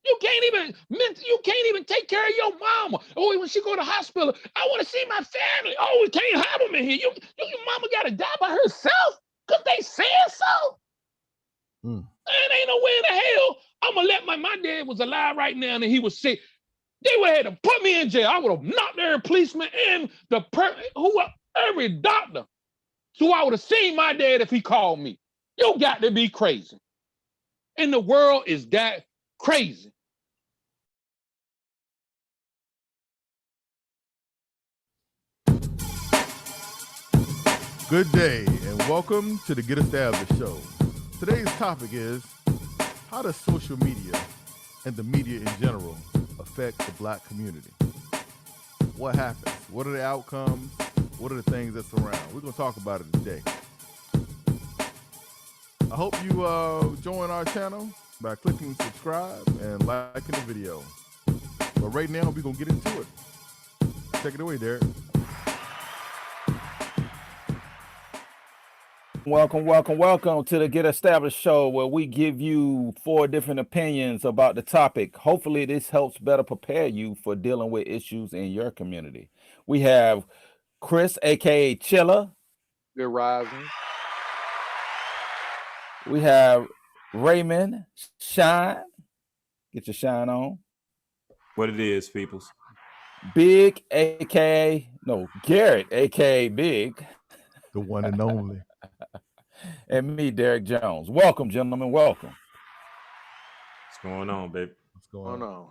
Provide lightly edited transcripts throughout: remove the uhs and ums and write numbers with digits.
You can't even take care of your mama. Oh, when she go to the hospital, I want to see my family. Oh, we can't have them in here. Your mama got to die by herself because they said so. And ain't no way in the hell I'm gonna let my dad was alive right now and he was sick. They would have had to put me in jail. I would have knocked every policeman and every doctor. So I would have seen my dad if he called me. You got to be crazy. And the world is that crazy. Good day and welcome to the Get Established Show. Today's topic is, how does social media and the media in general affect the Black community? What happens? What are the outcomes? What are the things that surround? We're going to talk about it today. I hope you join our channel by clicking subscribe and liking the video. But right now, we're going to get into it. Take it away, Derek. Welcome to the Get Established Show, where we give you 4 different opinions about the topic. Hopefully this helps better prepare you for dealing with issues in your community. We have Chris, aka Chilla. Good rising. We have Raymond, Shine. Get your shine on. What it is, peoples. Big, Garrett, aka Big. The one and only. And me, Derek Jones. Welcome, gentlemen. Welcome. What's going on, baby? What's going on?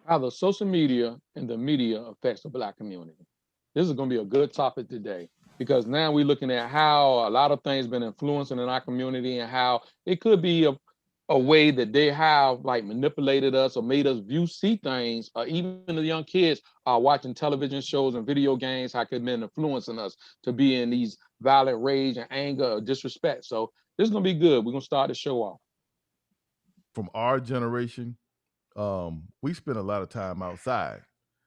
How the social media and the media affects the Black community. This is going to be a good topic today because now we're looking at how a lot of things been influencing in our community and how it could be a way that they have like manipulated us or made us see things, or even the young kids are watching television shows and video games, how it could have been influencing us to be in these violent rage and anger or disrespect. So this is gonna be good. We're gonna start the show off. From our generation, we spent a lot of time outside.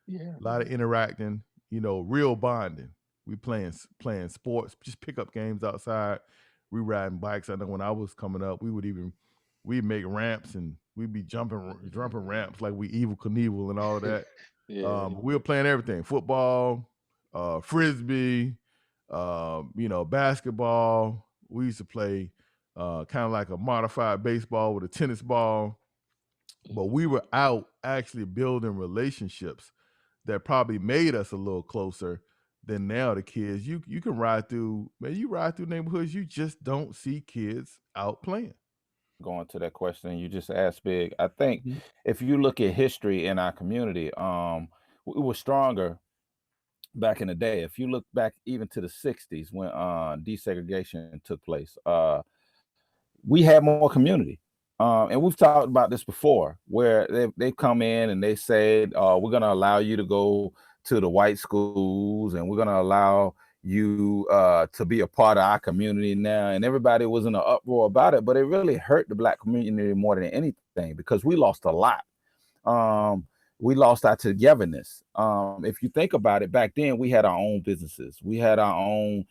Yeah. A lot of interacting, real bonding. We playing sports, just pickup games outside. We riding bikes. I know when I was coming up, we'd make ramps and we'd be jumping ramps like we Evil Knievel and all of that. We were playing everything: football, frisbee, basketball. We used to play kind of like a modified baseball with a tennis ball. But we were out actually building relationships that probably made us a little closer than now the kids. You can ride through neighborhoods, you just don't see kids out playing. Going to that question you just asked, Big, I think if you look at history in our community, we were stronger back in the day. If you look back even to the 60s when desegregation took place, we had more community. And we've talked about this before, where they've come in and they said, we're going to allow you to go to the white schools and we're going to allow you to be a part of our community now. And everybody was in an uproar about it, but it really hurt the Black community more than anything because we lost a lot. We lost our togetherness. If you think about it, back then we had our own businesses. We had our own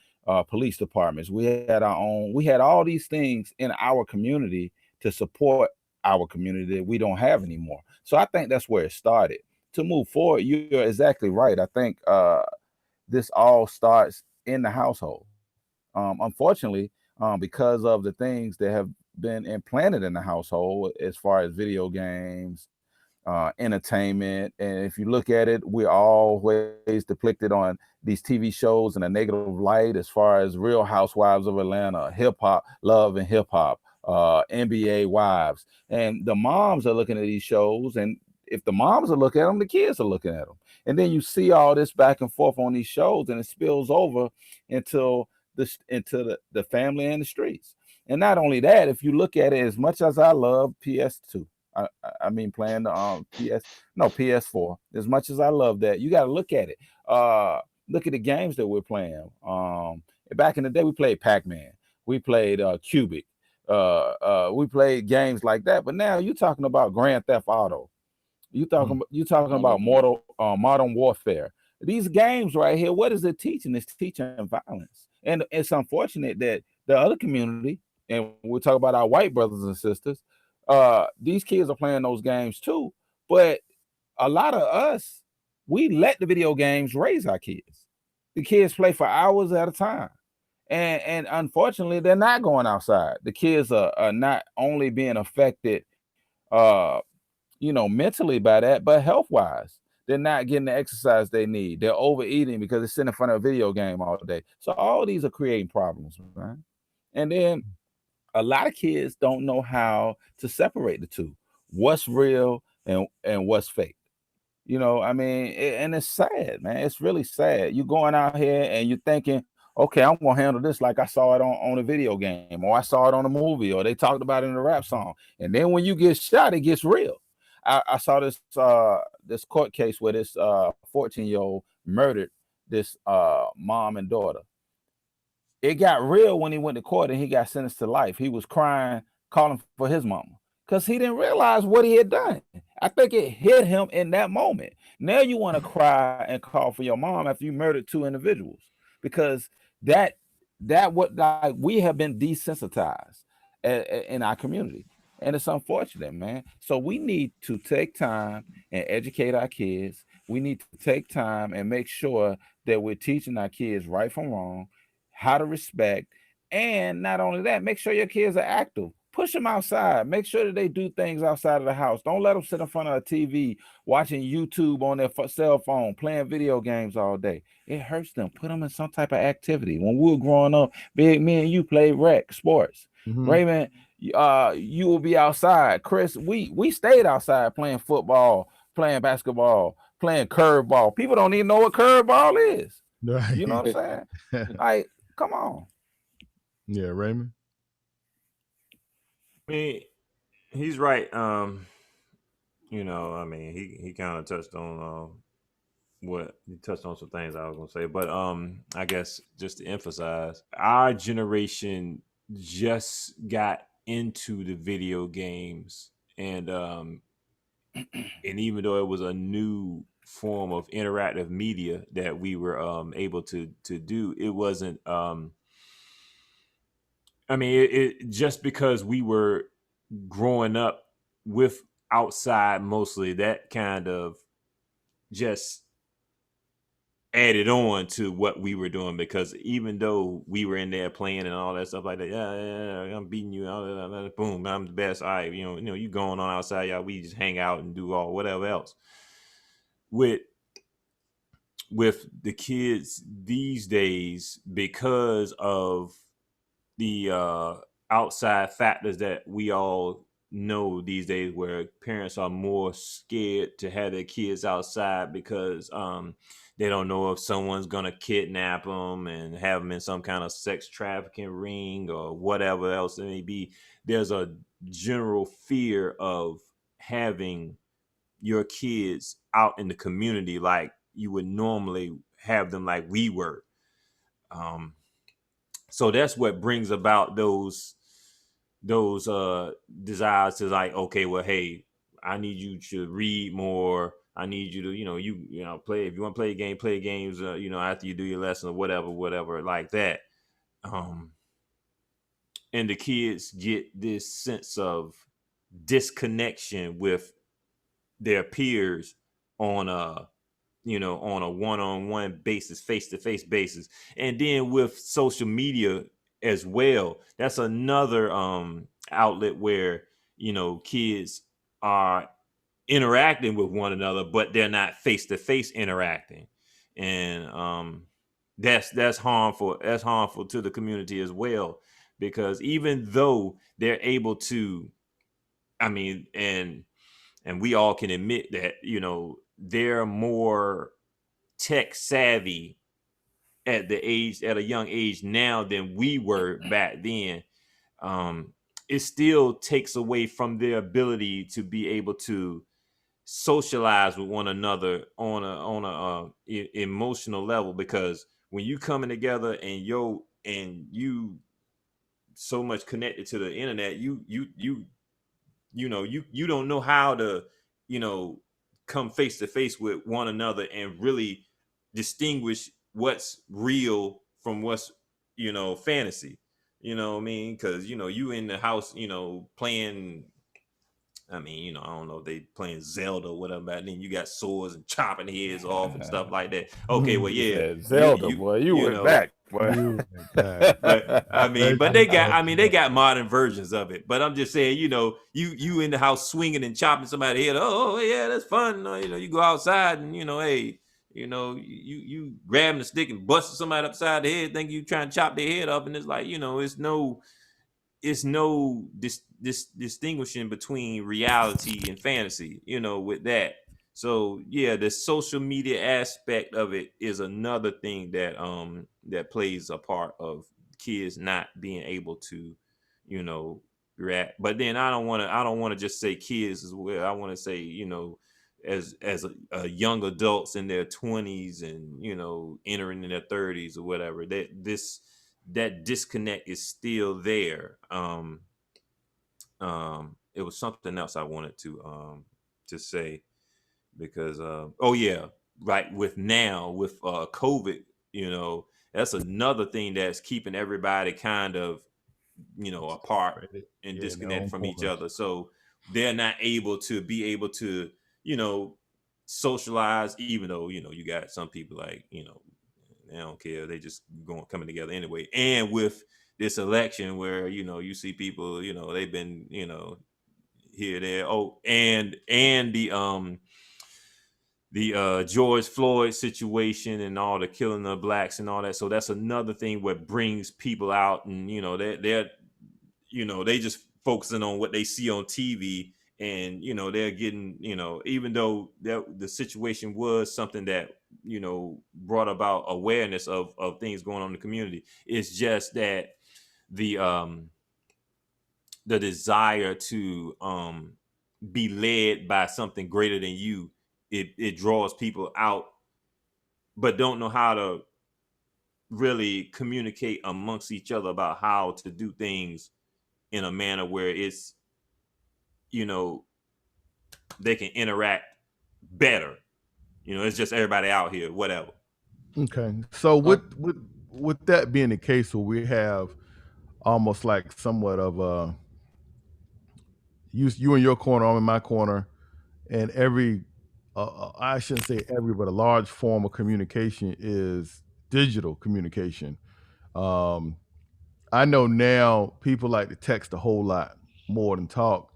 police departments. We had all these things in our community to support our community that we don't have anymore. So I think that's where it started. To move forward, you're exactly right. I think this all starts in the household. Unfortunately, because of the things that have been implanted in the household as far as video games, entertainment, and if you look at it, we're always depicted on these TV shows in a negative light as far as Real Housewives of Atlanta, hip hop, Love and Hip Hop, NBA Wives, and the moms are looking at these shows, and if the moms are looking at them, the kids are looking at them. And then you see all this back and forth on these shows, and it spills over into the family and the streets. And not only that, if you look at it, as much as I love PS2, I mean playing the PS4, as much as I love that, you got to look at it. Look at the games that we're playing. Back in the day, we played Pac-Man. We played Cubic. We played games like that. But now you're talking about Grand Theft Auto. You talking about Modern Warfare. These games right here, what is it teaching? It's teaching violence. And it's unfortunate that the other community, and we'll talk about our white brothers and sisters, these kids are playing those games too. But a lot of us, we let the video games raise our kids. The kids play for hours at a time. And unfortunately, they're not going outside. The kids are not only being affected, mentally by that, but health-wise. They're not getting the exercise they need. They're overeating because they're sitting in front of a video game all day. So all these are creating problems, man. And then a lot of kids don't know how to separate the two. What's real and what's fake. And it's sad, man. It's really sad. You're going out here and you're thinking, okay, I'm gonna handle this like I saw it on a video game, or I saw it on a movie, or they talked about it in a rap song. And then when you get shot, it gets real. I saw this court case where this 14-year-old murdered this mom and daughter. It got real when he went to court and he got sentenced to life. He was crying, calling for his mama, because he didn't realize what he had done. I think it hit him in that moment. Now you want to cry and call for your mom after you murdered two individuals, because that what, like, we have been desensitized in our community, and it's unfortunate, man. So we need to take time and educate our kids. We need to take time and make sure that we're teaching our kids right from wrong, how to respect, and not only that, make sure your kids are active. Push them outside. Make sure that they do things outside of the house. Don't let them sit in front of a TV watching YouTube on their cell phone, playing video games all day. It hurts them. Put them in some type of activity. When we were growing up, Big, me and you played rec sports. Raymond, you will be outside. Chris, we stayed outside playing football, playing basketball, playing curveball. People don't even know what curveball is. Right. You know what I'm saying? Like, come on. Yeah, Raymond. I mean, he's right. He kind of touched on some things I was gonna say, but I guess just to emphasize, our generation just got into the video games, and even though it was a new form of interactive media that we were able to do, it wasn't it just because we were growing up with outside mostly, that kind of just added on to what we were doing, because even though we were in there playing and all that stuff like that, yeah, I'm beating you, boom, I'm the best. All right, you going on outside, y'all, we just hang out and do all whatever else. With the kids these days, because of the outside factors that we all know these days, where parents are more scared to have their kids outside because they don't know if someone's gonna kidnap them and have them in some kind of sex trafficking ring or whatever else it may be. There's a general fear of having your kids out in the community like you would normally have them, like we were. So that's what brings about those desires to, like, okay, well, hey, I need you to read more. I need you to, play. If you want to play a game, play games, after you do your lesson or whatever like that. And the kids get this sense of disconnection with their peers on a one-on-one basis, face-to-face basis. And then with social media as well, that's another outlet where kids are interacting with one another, but they're not face-to-face interacting. And that's harmful to the community as well, because even though they're able to, and we all can admit that they're more tech savvy at a young age now than we were back then. It still takes away from their ability to be able to socialize with one another on a emotional level, because when you coming together and you so much connected to the internet, you don't know how to come face to face with one another and really distinguish what's real from what's fantasy. You know what I mean? Because you in the house playing I mean, you know, I don't know if they playing Zelda or whatever, but then you got swords and chopping heads off and stuff like that. Okay, well, You yeah, said Zelda, boy. You went know, back, boy. You went back. but I mean, but Legend they of got modern versions of it. But I'm just saying, you know, you in the house swinging and chopping somebody's head. Oh yeah, that's fun. You know, you go outside and you know, hey, you know, you grabbing the stick and busting somebody upside the head, think you trying to chop their head up, and it's like, you know, it's no distinguishing between reality and fantasy, you know, with that. So yeah, the social media aspect of it is another thing that plays a part of kids not being able to, you know, react. But then I don't want to just say kids as well. I want to say, you know, as young adults in their 20s and, you know, entering in their 30s or whatever, that disconnect is still there. It was something else I wanted to say, because oh yeah, right, with COVID, you know, that's another thing that's keeping everybody kind of, you know, apart and in their disconnect own from each corners. other. So they're not able to, you know, socialize, even though, you know, you got some people like, you know, they don't care. They just coming together anyway. And with this election where, you know, you see people, you know, they've been, you know, here, there. Oh, and the George Floyd situation and all the killing of blacks and all that. So that's another thing what brings people out, and you know, they're you know, they just focusing on what they see on TV, and you know, they're getting, you know, even though the situation was something that, you know, brought about awareness of things going on in the community. It's just that the desire to be led by something greater than you, it draws people out, but don't know how to really communicate amongst each other about how to do things in a manner where it's, you know, they can interact better. You know, it's just everybody out here, whatever. Okay. So with that being the case, where we have almost like somewhat of you in your corner, I'm in my corner, and every I shouldn't say every, but a large form of communication is digital communication. Um, I know now people like to text a whole lot more than talk.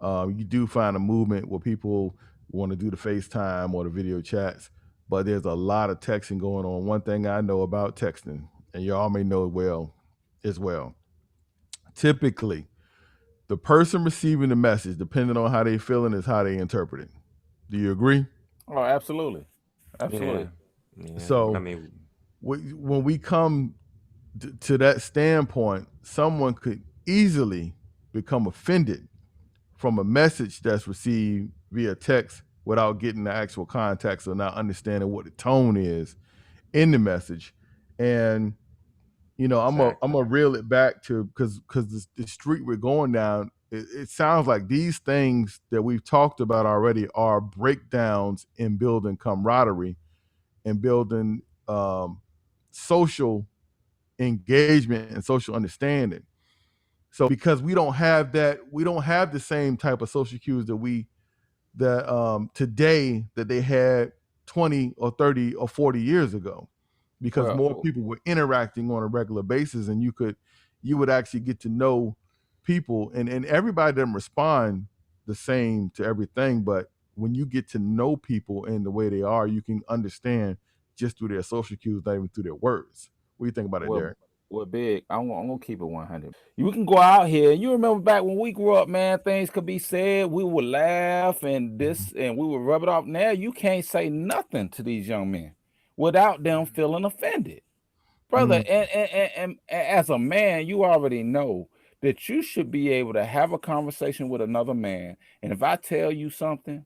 You do find a movement where people want to do the FaceTime or the video chats, but there's a lot of texting going on. One thing I know about texting, and y'all may know as well, typically the person receiving the message, depending on how they feeling, is how they interpret it. Do you agree? Oh, absolutely. Yeah. Absolutely. Yeah. So I mean, when we come to that standpoint, someone could easily become offended from a message that's received via text without getting the actual context or not understanding what the tone is in the message. And you know, I'm exactly. gonna reel it back to because the street we're going down, it sounds like these things that we've talked about already are breakdowns in building camaraderie and building social engagement and social understanding. So because we don't have the same type of social cues that today that they had 20 or 30 or 40 years ago, because more Well, people were interacting on a regular basis, and you would actually get to know people, and everybody doesn't respond the same to everything, but when you get to know people and the way they are, you can understand just through their social cues, not even through their words. What do you think about it, Derek? well, big. I'm gonna keep it 100. You can go out here. You remember back when we grew up, man. Things could be said. We would laugh and this, and we would rub it off. Now you can't say nothing to these young men without them feeling offended, brother. Mm. And as a man, you already know that you should be able to have a conversation with another man. And if I tell you something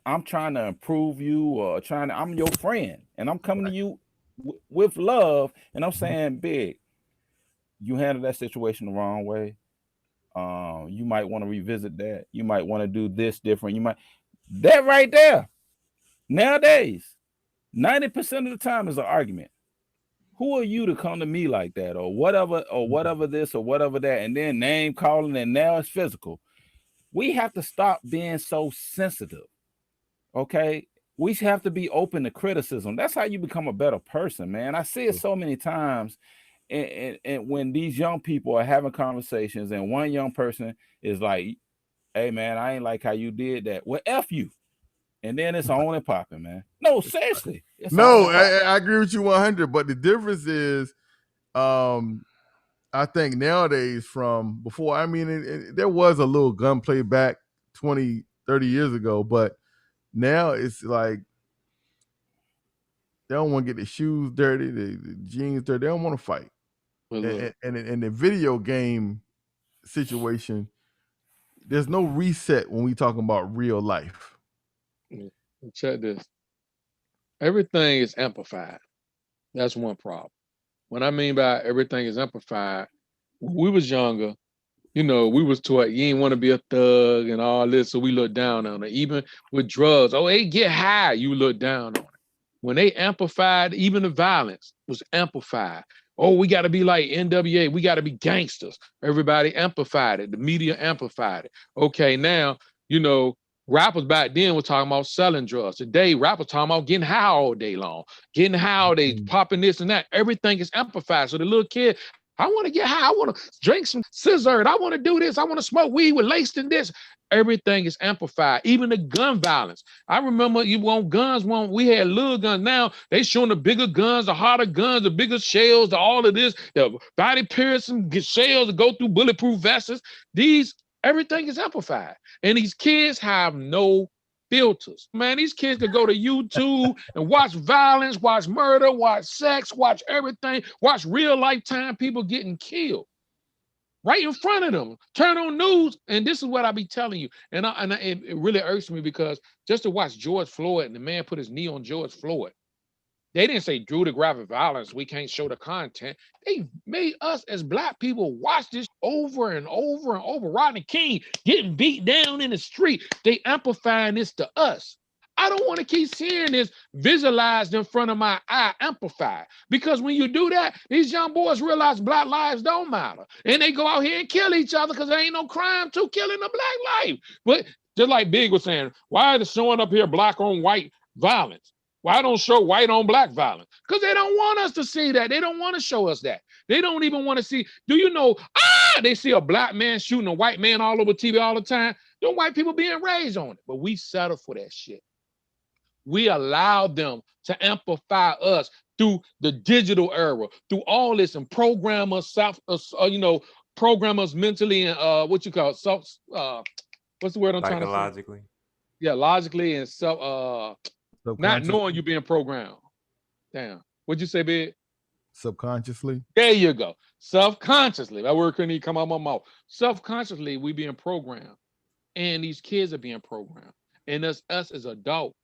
I'm trying to improve you, or I'm your friend, and I'm coming to you with love, and I'm saying, big, you handle that situation the wrong way. You might want to revisit that. You might want to do this different. That right there. Nowadays, 90% of the time is an argument. Who are you to come to me like that, or whatever this or whatever that, and then name calling, and now it's physical. we have to stop being so sensitive. Okay. We have to be open to criticism. That's how you become a better person, man. I see it so many times. And when these young people are having conversations and one young person is like, hey, man, I ain't like how you did that. Well, F you. And then it's on and popping, man. No, seriously. No, I agree with you 100. But the difference is, I think nowadays from before, I mean, there was a little gunplay back 20, 30 years ago, but now it's like they don't want to get their shoes dirty, the jeans dirty. They don't want to fight. And in the video game situation, there's no reset when we talking about real life. Check this. Everything is amplified. That's one problem. What I mean by everything is amplified, when we was younger, you know, we was taught you ain't want to be a thug and all this, so we look down on it. Even with drugs, oh, they get high, you look down on it. When they amplified, even the violence was amplified. Oh, we got to be like NWA. We got to be gangsters. Everybody amplified it. The media amplified it. Okay, now, you know, rappers back then were talking about selling drugs. Today, rappers talking about getting high all day long. Getting high all day, popping this and that. Everything is amplified. So the little kid, I want to get high. I want to drink some scissor. I want to do this. I want to smoke weed with laced in this. Everything is amplified. Even the gun violence. I remember you want guns. We had little guns. Now they showing the bigger guns, the harder guns, the bigger shells, all of this, the body piercing shells that go through bulletproof vests. Everything is amplified. And these kids have no filters. Man, these kids could go to YouTube and watch violence, watch murder, watch sex, watch everything, watch real lifetime people getting killed right in front of them. Turn on news, and this is what I be telling you. And it really irks me because just to watch George Floyd and the man put his knee on George Floyd, they didn't say due to graphic violence, we can't show the content. They made us as Black people watch this over and over and over. Rodney King getting beat down in the street. They amplifying this to us. I don't want to keep seeing this visualized in front of my eye, amplified. Because when you do that, these young boys realize Black lives don't matter. And they go out here and kill each other because there ain't no crime to killing a Black life. But just like Big was saying, why are they showing up here Black on white violence? Why don't show white on Black violence? Because they don't want us to see that. They don't want to show us that. They don't even want to see. Do you know, they see a Black man shooting a white man all over TV all the time. Them white people being raised on it. But we settle for that shit. We allow them to amplify us through the digital era, through all this, and program us, program us mentally and what's the word I'm trying to say? Psychologically. Yeah, logically and not knowing you're being programmed. Damn. What'd you say, Big? Subconsciously. There you go. Subconsciously. That word couldn't even come out of my mouth. Subconsciously, we being programmed. And these kids are being programmed. And us as adults.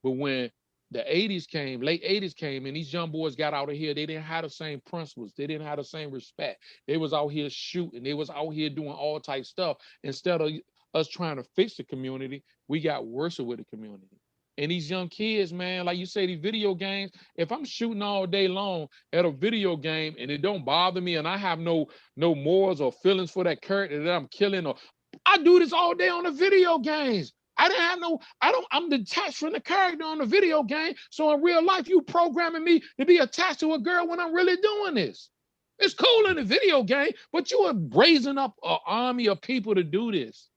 But when the 80s came, late 80s came, and these young boys got out of here, they didn't have the same principles. They didn't have the same respect. They was out here shooting. They was out here doing all type stuff. Instead of us trying to fix the community, we got worse with the community. And these young kids, man, like you say, these video games, if I'm shooting all day long at a video game and it don't bother me and I have no morals or feelings for that character that I'm killing, or I do this all day on the video games. I'm detached from the character on the video game. So in real life, you programming me to be attached to a girl when I'm really doing this. It's cool in the video game, but you are raising up an army of people to do this.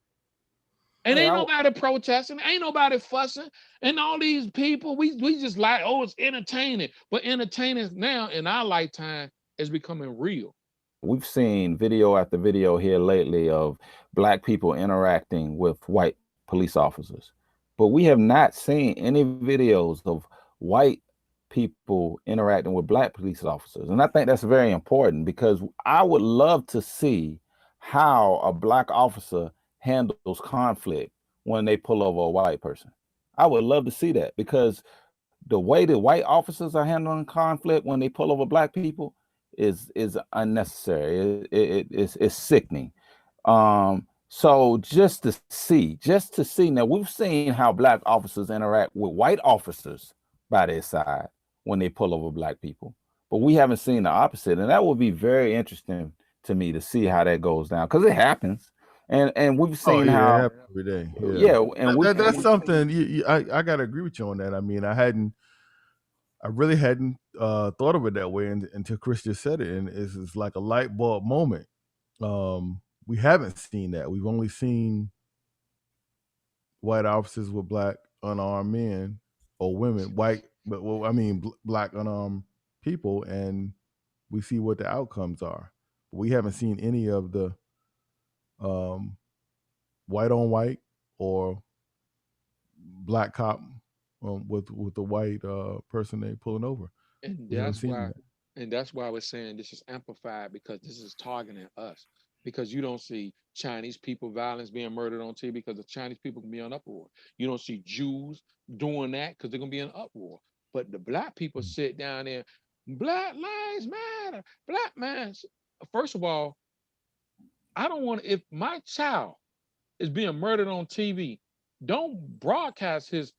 And ain't nobody protesting, ain't nobody fussing. And all these people, we just like, oh, it's entertaining. But entertaining now in our lifetime is becoming real. We've seen video after video here lately of Black people interacting with white police officers, but we have not seen any videos of white people interacting with Black police officers. And I think that's very important because I would love to see how a Black officer handles conflict when they pull over a white person. I would love to see that because the way the white officers are handling conflict when they pull over Black people is unnecessary. It's sickening. So just to see, now we've seen how Black officers interact with white officers by their side when they pull over Black people, but we haven't seen the opposite. And that would be very interesting to me to see how that goes down because it happens. And we've Oh seen yeah, it how, happens every day. Yeah, yeah, and that's we something. I gotta agree with you on that. I mean, I really hadn't thought of it that way until Chris just said it, and it's like a light bulb moment. We haven't seen that. We've only seen white officers with black unarmed men or women, white, but well, I mean black unarmed people, and we see what the outcomes are. We haven't seen any of the um, white on white or black cop with the white person they pulling over. And We haven't that's seen why, that. I was saying this is amplified because this is targeting us. Because you don't see Chinese people violence being murdered on TV because the Chinese people can be in uproar. You don't see Jews doing that because they're gonna be in uproar. But the black people sit down there, Black Lives Matter, Black man. First of all, I don't want if my child is being murdered on TV, don't broadcast his,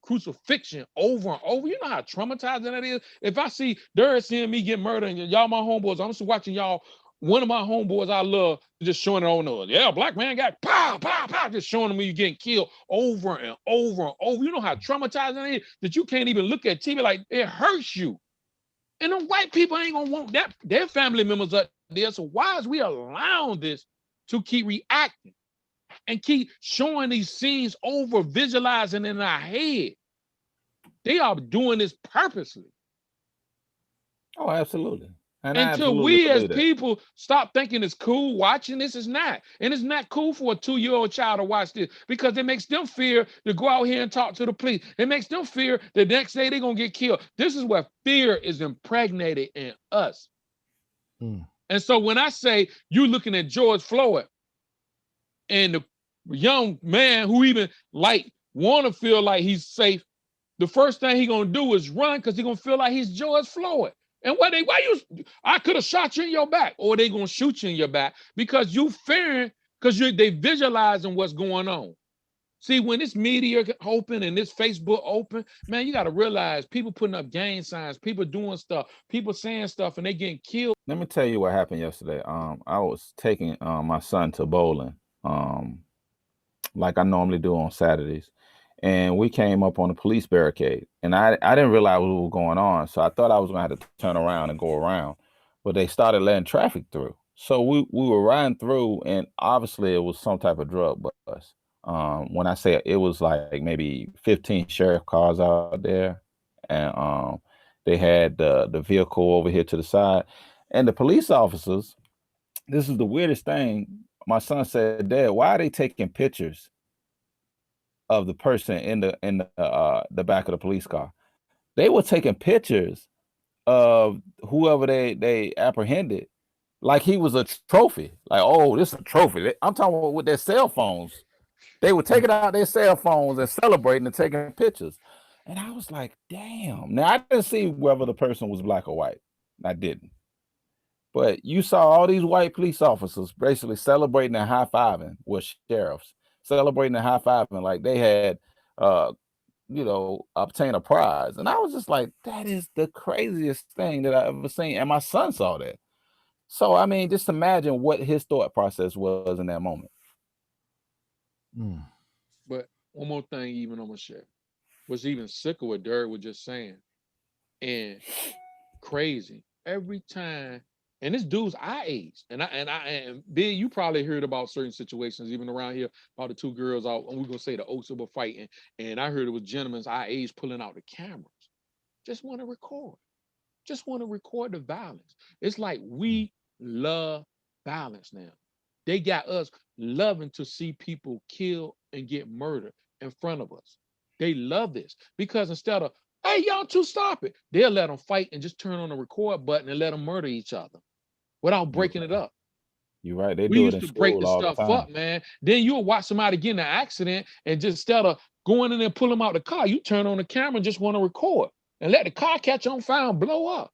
crucifixion over and over. You know how traumatizing that is. If I see Derek seeing me get murdered and y'all my homeboys, I'm just watching y'all. One of my homeboys I love just showing it on us. Yeah, black man got pow, pow, pow, just showing me you getting killed over and over and over. You know how traumatizing it is that you can't even look at TV, like it hurts you. And the white people ain't gonna want that their family members up there. So why is we allowing this to keep reacting and keep showing these scenes over visualizing in our head? They are doing this purposely. Oh, absolutely. And I Until absolutely we as believe that. people stop thinking it's cool watching this, is not. And it's not cool for a 2-year-old child to watch this because it makes them fear to go out here and talk to the police. It makes them fear the next day they're going to get killed. This is where fear is impregnated in us. Mm. And so when I say you looking at George Floyd and the young man who even want to feel like he's safe, the first thing he gonna do is run because he gonna feel like he's George Floyd. And I could have shot you in your back, or they gonna shoot you in your back because you fearing, because they visualizing what's going on. See, when this media open and this Facebook open, man, you got to realize people putting up gang signs, people doing stuff, people saying stuff, and they getting killed. Let me tell you what happened yesterday. I was taking my son to bowling, like I normally do on Saturdays, and we came up on a police barricade, and I didn't realize what was going on, so I thought I was gonna have to turn around and go around, but they started letting traffic through. So we were riding through, and obviously it was some type of drug bus. When I say it was like maybe 15 sheriff cars out there, and they had the vehicle over here to the side, and the police officers. This is the weirdest thing. My son said, "Dad, why are they taking pictures of the person in the back of the police car?" They were taking pictures of whoever they apprehended, like he was a trophy. Like, oh, this is a trophy. I'm talking about with their cell phones. They were taking out their cell phones and celebrating and taking pictures. And I was like, damn. Now I didn't see whether the person was black or white. I didn't. But you saw all these white police officers basically celebrating and high-fiving with sheriffs, celebrating and high-fiving like they had obtain a prize. And I was just like, that is the craziest thing that I ever seen. And my son saw that. So I mean, just imagine what his thought process was in that moment. Mm. But one more thing, even I'm gonna share. What's even sicker what Derek was just saying, and crazy. Every time, and this dude's our age, and Big, you probably heard about certain situations even around here about the two girls out, and we're gonna say the Oaks were fighting, and I heard it was gentlemen our age pulling out the cameras, just want to record the violence. It's like we love violence now. They got us loving to see people kill and get murdered in front of us. They love this because instead of, hey, y'all two, stop it, they'll let them fight and just turn on the record button and let them murder each other without breaking it up. You're right. They We do it used in to break school the all the stuff up, time. man. Then you'll watch somebody get in an accident and just instead of going in there and pull them out the car, you turn on the camera and just want to record and let the car catch on fire and blow up.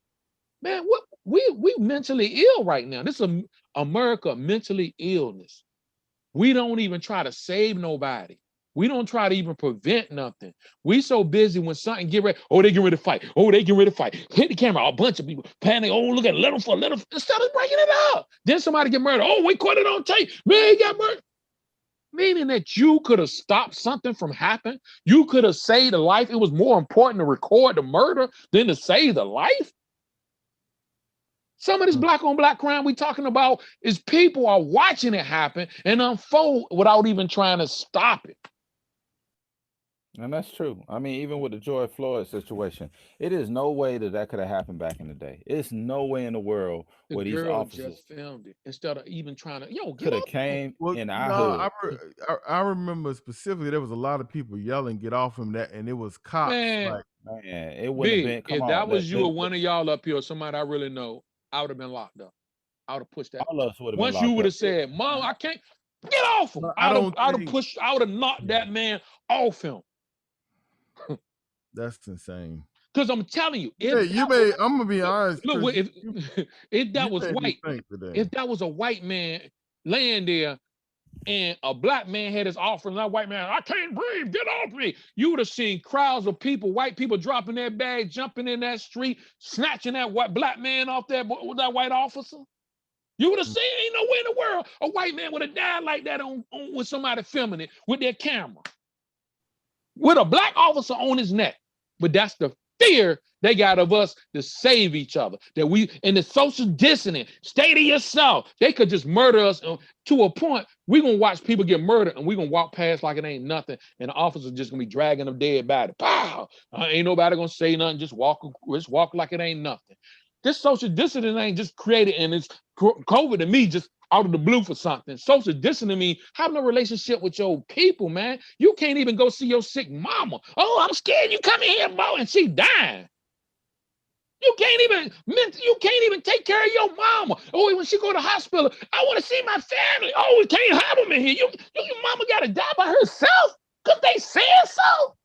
Man, what we mentally ill right now. This is America mentally illness. We don't even try to save nobody. We don't try to even prevent nothing. We so busy when something get ready. Oh, they get ready to fight. Oh, they get ready to fight. Hit the camera. A bunch of people panic. Oh, look at little for little. Instead of breaking it up. Then somebody get murdered. Oh, we caught it on tape. Man, he got murdered. Meaning that you could have stopped something from happening. You could have saved a life. It was more important to record the murder than to save the life. Some of this black on black crime we talking about is people are watching it happen and unfold without even trying to stop it. And that's true. I mean, even with the George Floyd situation, it is no way that could have happened back in the day. It's no way in the world where these officers just filmed it instead of even trying to, could have came in our hood. I remember specifically there was a lot of people yelling, "Get off him!" That, and it was cops. Man, it wouldn't have been. If that was you or one of y'all up here, or somebody I really know, I would have been locked up. I would have pushed that. All of us would have been Once you would have said, "Mom, I can't get off him," I would have knocked that man off him. That's insane. Because I'm telling you, I'm gonna be honest. Look, if that was white, if that was a white man laying there and a black man had his offering, that white man, I can't breathe, get off me. You would have seen crowds of people, white people dropping their bag, jumping in that street, snatching that black man off that white officer. You would have seen, ain't nowhere in the world a white man would have died like that on with somebody filming it with their camera. With a black officer on his neck. But that's the fear they got of us to save each other. That we, in the social dissonance, stay to yourself. They could just murder us to a point. We're going to watch people get murdered and we're going to walk past like it ain't nothing. And the officer's just going to be dragging them dead body. Pow! Ain't nobody going to say nothing. Just walk like it ain't nothing. This social dissonance ain't just created, and it's COVID to me just out of the blue for something. Social distancing means having a relationship with your people, man. You can't even go see your sick mama. Oh, I'm scared you come in here, boy, and she dying. You can't even take care of your mama. Oh, when she go to the hospital, I want to see my family. Oh, we can't have them in here. Your mama got to die by herself because they said so.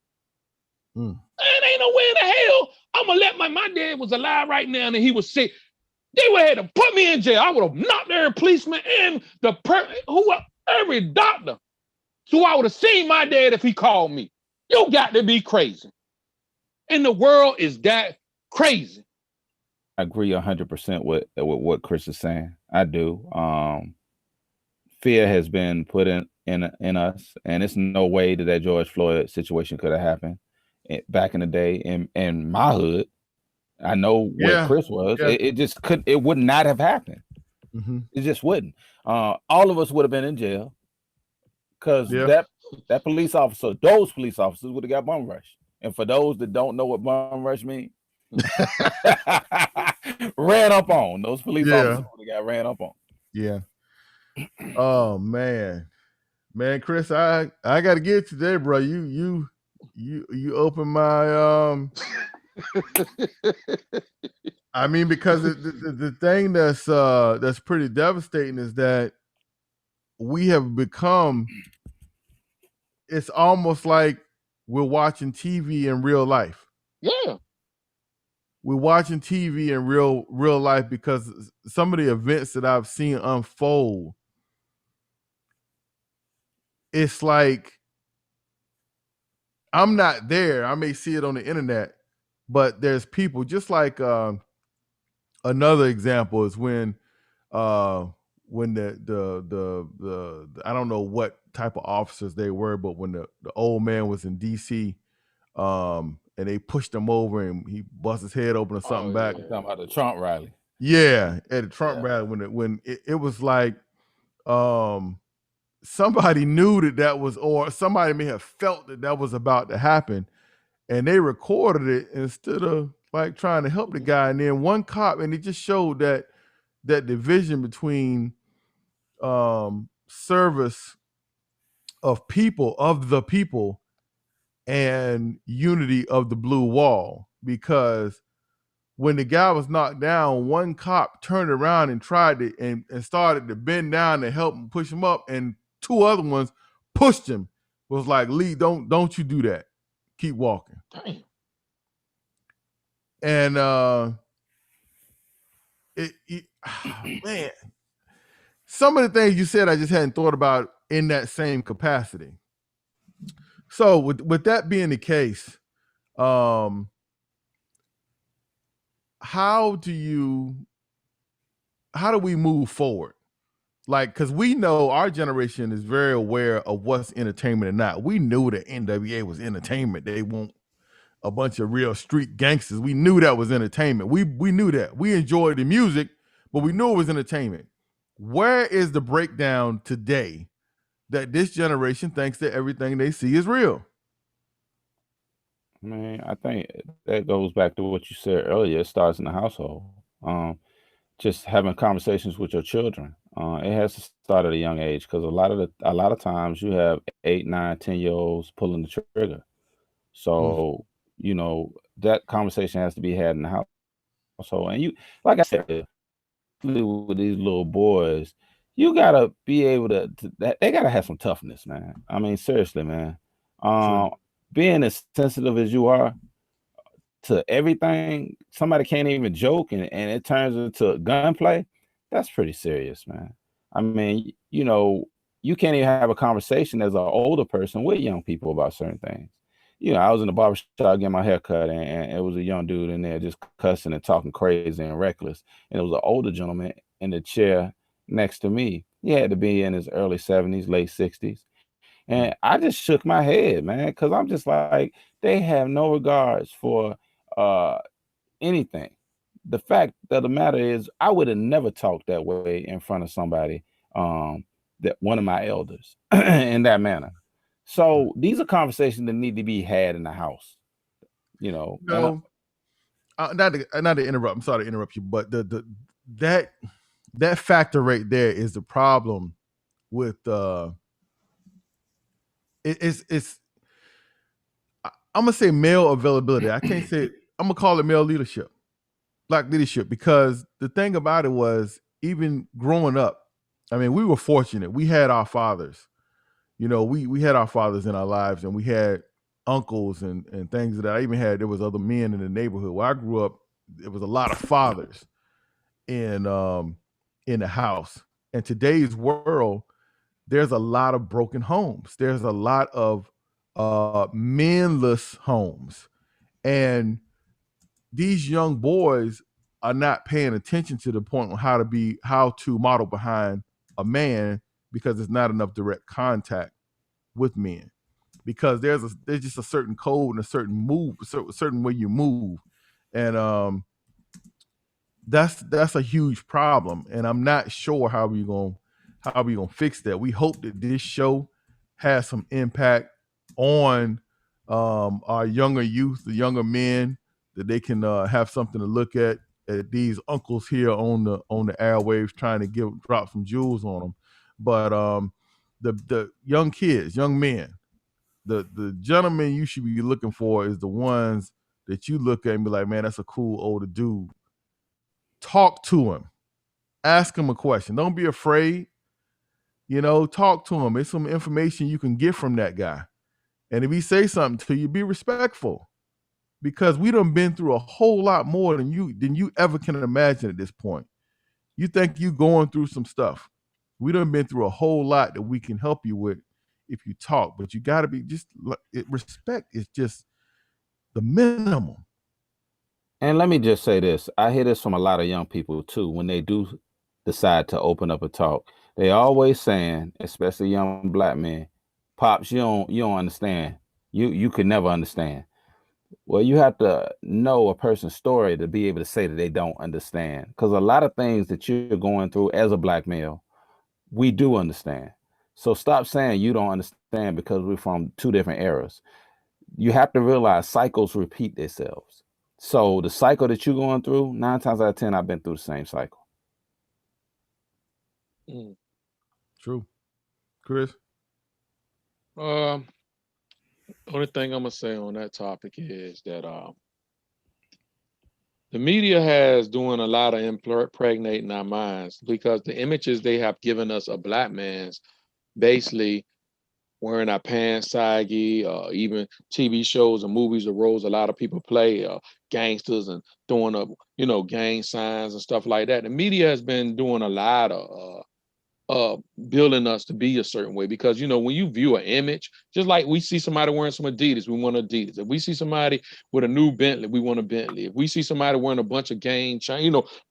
And ain't no way in the hell I'm gonna let my dad was alive right now and he was sick. They would have had to put me in jail. I would have knocked every policeman and every doctor. So I would have seen my dad if he called me. You got to be crazy. And the world is that crazy. I agree 100% with what Chris is saying. I do. Fear has been put in us, and it's no way that George Floyd situation could have happened back in the day in my hood. I know what Chris was. It just couldn't. It would not have happened. It just wouldn't. All of us would have been in jail because that police officer, those police officers would have got bum rushed. And for those that don't know what bum rush means, ran up on. Those police officers would have got ran up on. Yeah. Oh man, Chris, I got to get today, bro. You open my I mean, because the thing that's pretty devastating is that we have become, it's almost like we're watching TV in real life. Yeah. We're watching TV in real life because some of the events that I've seen unfold, it's like I'm not there. I may see it on the internet, but there's people just like another example is when the I don't know what type of officers they were, but when the old man was in DC, and they pushed him over and he bust his head open or something back. You're talking about the Trump rally. Yeah, at the Trump rally when it was like somebody knew that was, or somebody may have felt that was about to happen, and they recorded it instead of like trying to help the guy. And then one cop, and it just showed that division between service of the people and unity of the blue wall. Because when the guy was knocked down, one cop turned around and tried to and started to bend down to help him push him up, and two other ones pushed him. Was like, Lee, don't you do that. Keep walking. Damn. And man, some of the things you said I just hadn't thought about in that same capacity. So with that being the case, how do we move forward? Like, because we know our generation is very aware of what's entertainment and not. We knew that NWA was entertainment. They want a bunch of real street gangsters. We knew that was entertainment. We knew that. We enjoyed the music, but we knew it was entertainment. Where is the breakdown today that this generation thinks that everything they see is real? I mean, I think that goes back to what you said earlier. It starts in the household. Just having conversations with your children. It has to start at a young age because a lot of times you have 8, 9, 10-year-olds pulling the trigger. So that conversation has to be had in the household. And you, like I said, with these little boys, you gotta be able to they gotta have some toughness, man. I mean, seriously, man. Being as sensitive as you are to everything, somebody can't even joke and it turns into gunplay. That's pretty serious, man. I mean, you can't even have a conversation as an older person with young people about certain things. I was in the barbershop getting my hair cut, and it was a young dude in there just cussing and talking crazy and reckless. And it was an older gentleman in the chair next to me. He had to be in his early 70s, late 60s. And I just shook my head, man, because I'm just like, they have no regards for anything. The fact of the matter is, I would have never talked that way in front of somebody, that one of my elders in that manner. So these are conversations that need to be had in the house, Not to interrupt. I'm sorry to interrupt you, but that factor right there is the problem with it's I'm gonna say male availability. I can't say I'm gonna call it male leadership, black leadership, because the thing about it was, even growing up, I mean, we were fortunate. We had our fathers. We had our fathers in our lives, and we had uncles and things that I even had. There was other men in the neighborhood where I grew up. There was a lot of fathers in the house. In today's world, there's a lot of broken homes. There's a lot of menless homes, and these young boys are not paying attention to the point on how to model behind a man, because there's not enough direct contact with men, because there's just a certain code and a certain move, a certain way you move, and that's a huge problem. And I'm not sure how we gonna fix that. We hope that this show has some impact on our younger youth, the younger men, that they can have something to look at these uncles here on the airwaves trying to drop some jewels on them. But the young kids, young men, the gentlemen you should be looking for is the ones that you look at and be like, man, that's a cool older dude. Talk to him. Ask him a question. Don't be afraid. Talk to him. It's some information you can get from that guy. And if he say something to you, be respectful, because we done been through a whole lot more than you ever can imagine at this point. You think you going through some stuff. We done been through a whole lot that we can help you with if you talk, but you got to be respect is just the minimum. And let me just say this. I hear this from a lot of young people too. When they do decide to open up a talk, they always saying, especially young black men, "Pops, you don't understand. You could never understand." Well, you have to know a person's story to be able to say that they don't understand. Because a lot of things that you're going through as a black male, we do understand. So stop saying you don't understand because we're from two different eras. You have to realize cycles repeat themselves. So the cycle that you're going through, 9 times out of 10, I've been through the same cycle. True. Chris? Only thing I'm gonna say on that topic is that the media has doing a lot of impregnating our minds, because the images they have given us of black men's basically wearing our pants saggy, even TV shows and movies or roles a lot of people play, gangsters and throwing up, gang signs and stuff like that. The media has been doing a lot of building us to be a certain way, because when you view an image, just like we see somebody wearing some Adidas, we want Adidas. If we see somebody with a new Bentley, we want a Bentley. If we see somebody wearing a bunch of chains,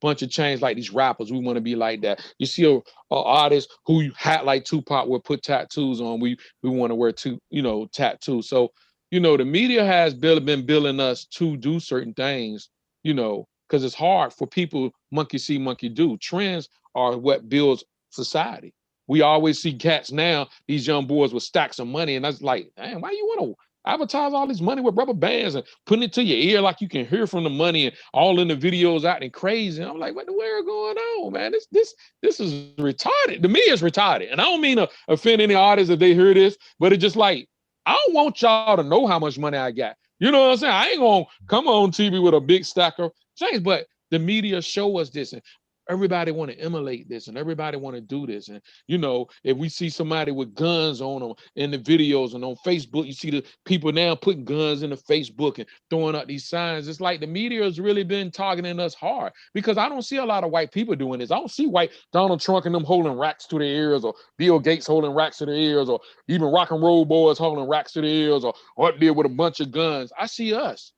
bunch of chains like these rappers, we want to be like that. You see a artist who hat like Tupac will put tattoos on, we want to wear tattoos. So the media has been building us to do certain things, because it's hard for people. Monkey see, monkey do. Trends are what builds society. We always see cats now, these young boys with stacks of money, and that's like, damn, why you want to advertise all this money with rubber bands and putting it to your ear like you can hear from the money, and all in the videos acting crazy? And I'm like, what the world going on, man? This is retarded. The media is retarded. And I don't mean to offend any artists if they hear this, but it's just like, I don't want y'all to know how much money I got. You know what I'm saying? I ain't gonna come on TV with a big stack of change, but the media show us this, and everybody want to emulate this, and everybody want to do this. And if we see somebody with guns on them in the videos and on Facebook, you see the people now putting guns in the Facebook and throwing out these signs. It's like the media has really been targeting us hard, because I don't see a lot of white people doing this. I don't see white Donald Trump and them holding racks to their ears, or Bill Gates holding racks to their ears, or even rock and roll boys holding racks to their ears, or up there with a bunch of guns. I see us.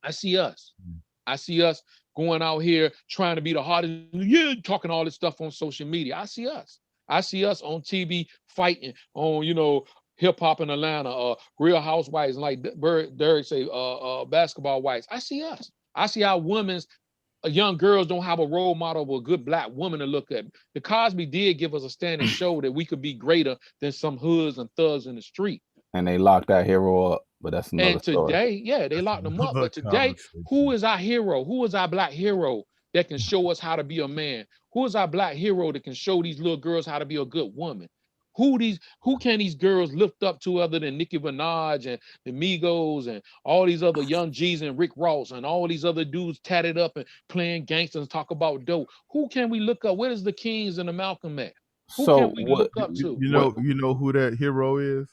I see us going out here trying to be the hardest, talking all this stuff on social media. I see us on TV fighting on, hip hop in Atlanta, Real Housewives, and like Derek say, basketball wives. I see us. I see how young girls don't have a role model of a good black woman to look at. The Cosby did give us a standing show that we could be greater than some hoods and thugs in the street. And they locked that hero up, but that's another story. And today, they locked them up. But today, who is our hero? Who is our black hero that can show us how to be a man? Who is our black hero that can show these little girls how to be a good woman? Who can these girls lift up to other than Nicki Minaj and the Migos and all these other Young G's and Rick Ross and all these other dudes tatted up and playing gangsters and talk about dope? Who can we look up? Where is the Kings and the Malcolm at? Who can we look up to? You know who that hero is?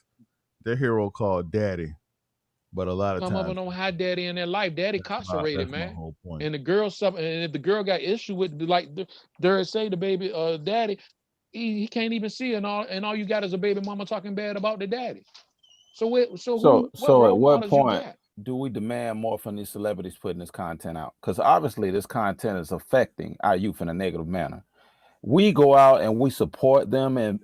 Their hero called Daddy. But a lot of some times, of them don't have daddy in their life. Daddy incarcerated, man. And the girl suffer. And if the girl got issue with, like Derek say, the baby daddy, he can't even see it, and all you got is a baby mama talking bad about the daddy. So at what point do we demand more from these celebrities putting this content out? Because obviously this content is affecting our youth in a negative manner. We go out and we support them and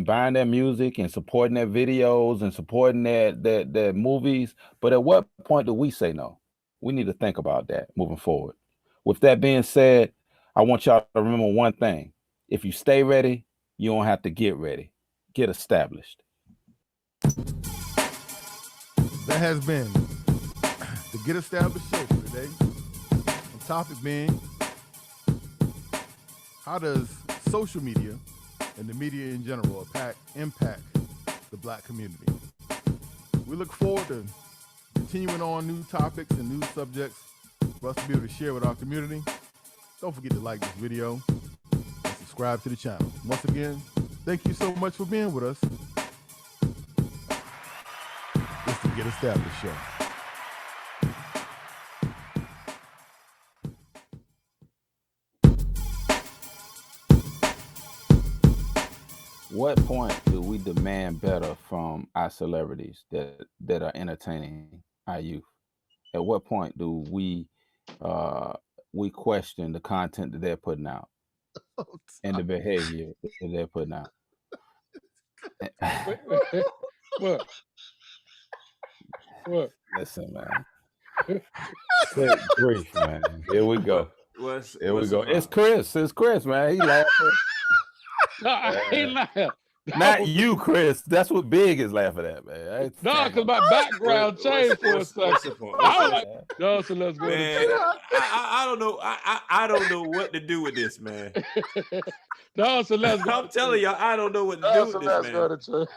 buying their music and supporting their videos and supporting their movies. But at what point do we say no? We need to think about that moving forward. With that being said, I want y'all to remember one thing. If you stay ready, you don't have to get ready. Get established. That has been the Get Established show for today. The topic being, how does social media and the media in general impact the black community? We look forward to continuing on new topics and new subjects for us to be able to share with our community. Don't forget to like this video and subscribe to the channel. Once again, thank you so much for being with us. It's the Get Established show. What point do we demand better from our celebrities that are entertaining our youth? At what point do we question the content that they're putting out and the behavior that they're putting out? What? Listen, man. Good grief, man. Here we go. Here we go. It's Chris, man. He laughing. No, I ain't laughing. Not you, Chris. That's what Big is laughing at, man. No, because my background changed for a second. I was like, no, so let's go. Man, I don't know. I don't know what to do with this, man. No, so let's go. I'm telling y'all, I don't know what to do with this, man.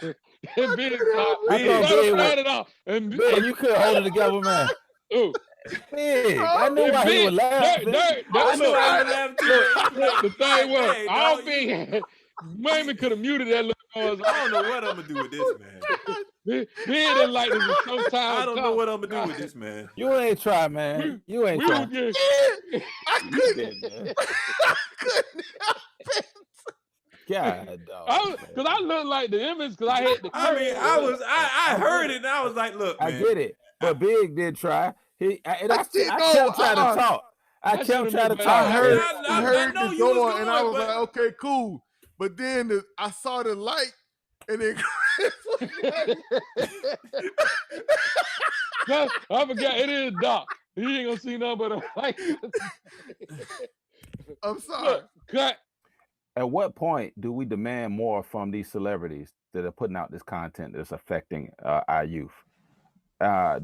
And you couldn't hold it together, man. Ooh. Big. I knew why he was laughing. I knew I was laughing too. The thing was, I don't think Mamie could have muted that little noise. I don't know what I'm gonna do with this, man. He didn't like this. Sometimes I don't know what I'm gonna do with this, man. You ain't try, man. You ain't try. I couldn't help it. God, dog. Because I look like the image. Because I had the. I heard it and I was like, look, man. I get it, but Big did try. I kept trying to talk. I kept trying to talk. I heard I know the you was door, going, and I was but- like, okay, cool. But then I saw the light, and then Chris was like, I forgot it is dark. He ain't gonna see nothing but a light. I'm sorry. Look, cut. At what point do we demand more from these celebrities that are putting out this content that's affecting our youth?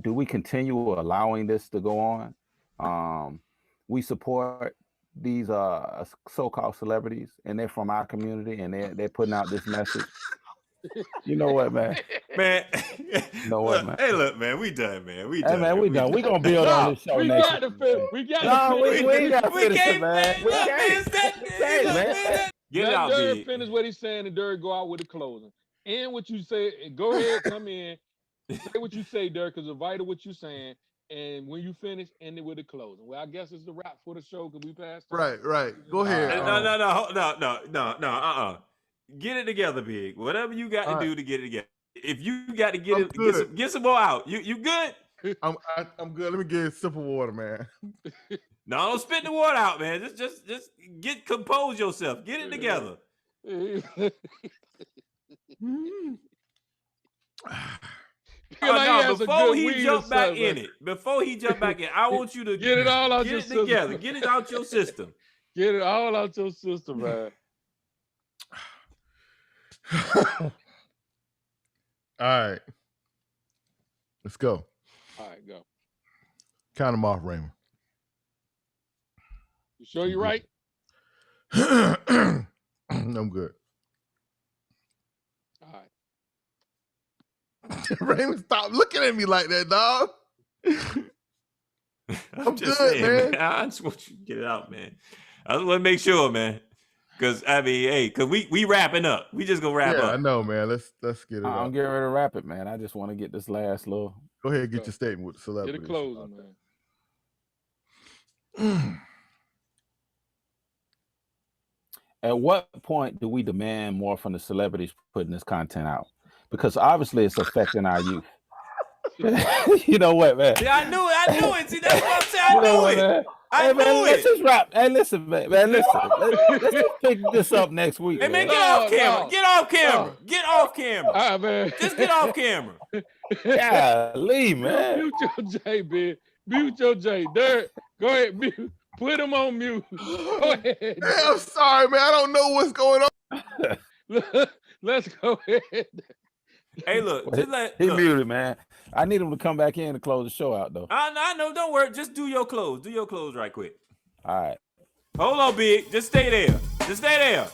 Do we continue allowing this to go on? We support these so-called celebrities, and they're from our community, and they're putting out this message. You know what, man? Man, You know what, man? Hey, look, man, we done, man. We done. Hey, man, we done. We gonna build on this show We next got to week, finish. man. We got No, to we finish. ain't gotta finish it, man. We Look, can't. Man. Get it Let out, Derek Big. finish what he's saying, and Derek go out with the closing. And what you say, go ahead, come in, say what you say, Derek, because it's vital what you're saying. And when you finish, end it with the closing. Well, I guess it's the wrap for the show because we passed. Right. Go ahead. No. Get it together, Big. Whatever you got to do to get it together. If you got to get some more out. You good? I'm good. Let me get a sip of water, man. No, don't spit the water out, man. Just compose yourself. Get it together. Before he jump back in it, I want you to get it all out get your it system. together. Get it out your system. Get it all out your system, man. All right. Let's go. All right, go. Count them off, Raymond. You sure you're right? I'm good. All right. Raymond, stop looking at me like that, dog. I'm just good, saying, man. I just want you to get it out, man. I just want to make sure, man. Because I mean, hey, because we wrapping up. We just gonna wrap Yeah, up. I know, man. Let's get it. I'm getting ready to wrap it, man. I just want to get this last little. Go ahead and get your statement with the celebrity. Get it closing, man. At what point do we demand more from the celebrities putting this content out? Because obviously it's affecting our youth. You know what, man? Yeah, I knew it. See, that's what I'm saying. I You know knew what, it. man? I Hey, man, knew let's it. just wrap. Hey, listen, man. Listen. Let's just pick this up next week. Hey, man, man. get off camera. No. Get off camera. Get off camera. All right, man. Just get off camera. Golly, man. Mute your J, man. Mute your J. Derek, go ahead. Mute. Put him on mute. Go ahead. Hey, I'm sorry, man. I don't know what's going on. Let's go ahead. Hey, look. Just He look. muted, man. I need him to come back in to close the show out, though. I know. Don't worry. Just do your clothes. Do your clothes right quick. All right. Hold on, Big. Just stay there. Just stay there.